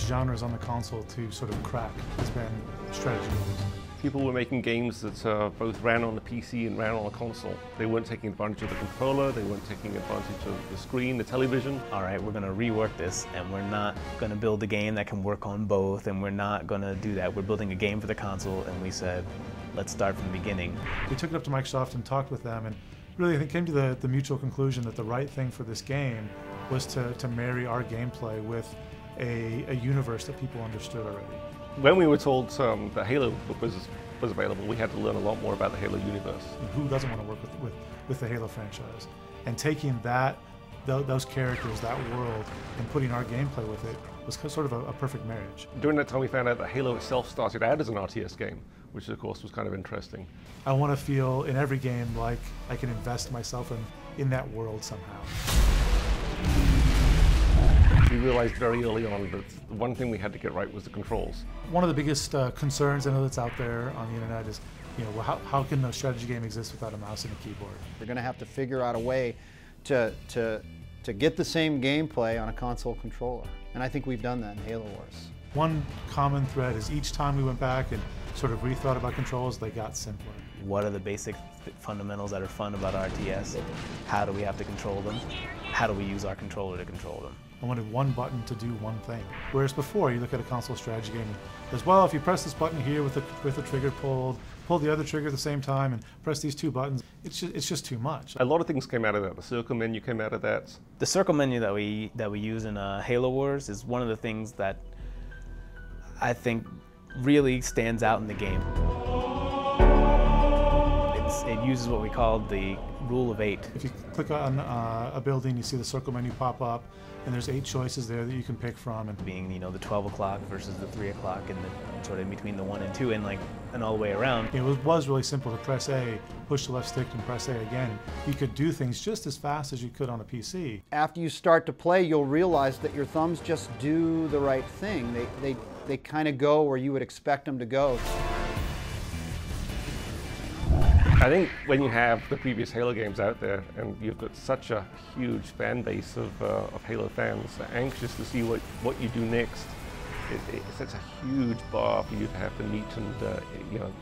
hardest genres on the console to sort of crack has been strategy games. People were making games that both ran on the PC and ran on a console. They weren't taking advantage of the controller, they weren't taking advantage of the screen, the television. All right, we're going to rework this, and we're not going to build a game that can work on both, and we're not going to do that. We're building a game for the console, and we said, let's start from the beginning. We took it up to Microsoft and talked with them, and really I think came to the mutual conclusion that the right thing for this game was to marry our gameplay with a universe that people understood already. When we were told that Halo was available, we had to learn a lot more about the Halo universe. Who doesn't want to work with the Halo franchise? And taking those characters, that world, and putting our gameplay with it was sort of a perfect marriage. During that time we found out that Halo itself started out as an RTS game, which of course was kind of interesting. I want to feel in every game like I can invest myself in that world somehow. We realized very early on that the one thing we had to get right was the controls. One of the biggest concerns I know that's out there on the internet is, how can a strategy game exist without a mouse and a keyboard? We're going to have to figure out a way to get the same gameplay on a console controller. And I think we've done that in Halo Wars. One common thread is each time we went back and sort of rethought about controls, they got simpler. What are the basic fundamentals that are fun about RTS? How do we have to control them? How do we use our controller to control them? I wanted one button to do one thing. Whereas before, you look at a console strategy game and as well, if you press this button here with the trigger pulled, pull the other trigger at the same time, and press these two buttons, it's just too much. A lot of things came out of that. The circle menu came out of that. The circle menu that we use in Halo Wars is one of the things that I think really stands out in the game. It uses what we call the rule of 8. If you click on a building, you see the circle menu pop up, and there's 8 choices there that you can pick from. And being, the 12 o'clock versus the 3 o'clock, and the, sort of in between the 1 and 2, and all the way around. It was really simple to press A, push the left stick, and press A again. You could do things just as fast as you could on a PC. After you start to play, you'll realize that your thumbs just do the right thing. They kind of go where you would expect them to go. I think when you have the previous Halo games out there and you've got such a huge fan base of Halo fans anxious to see what you do next, it sets a huge bar for you to have to meet and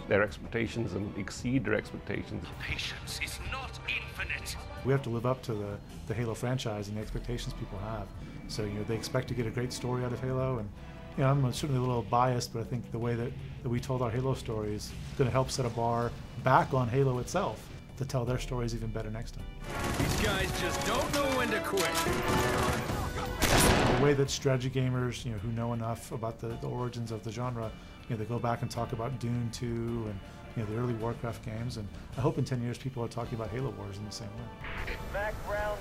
their expectations and exceed their expectations. Patience is not infinite. We have to live up to the Halo franchise and the expectations people have. So they expect to get a great story out of Halo, and I'm certainly a little biased, but I think the way that we told our Halo stories is going to help set a bar back on Halo itself to tell their stories even better next time. These guys just don't know when to quit. The way that strategy gamers, who know enough about the origins of the genre, they go back and talk about Dune 2 and the early Warcraft games, and I hope in 10 years people are talking about Halo Wars in the same way. Mac Brown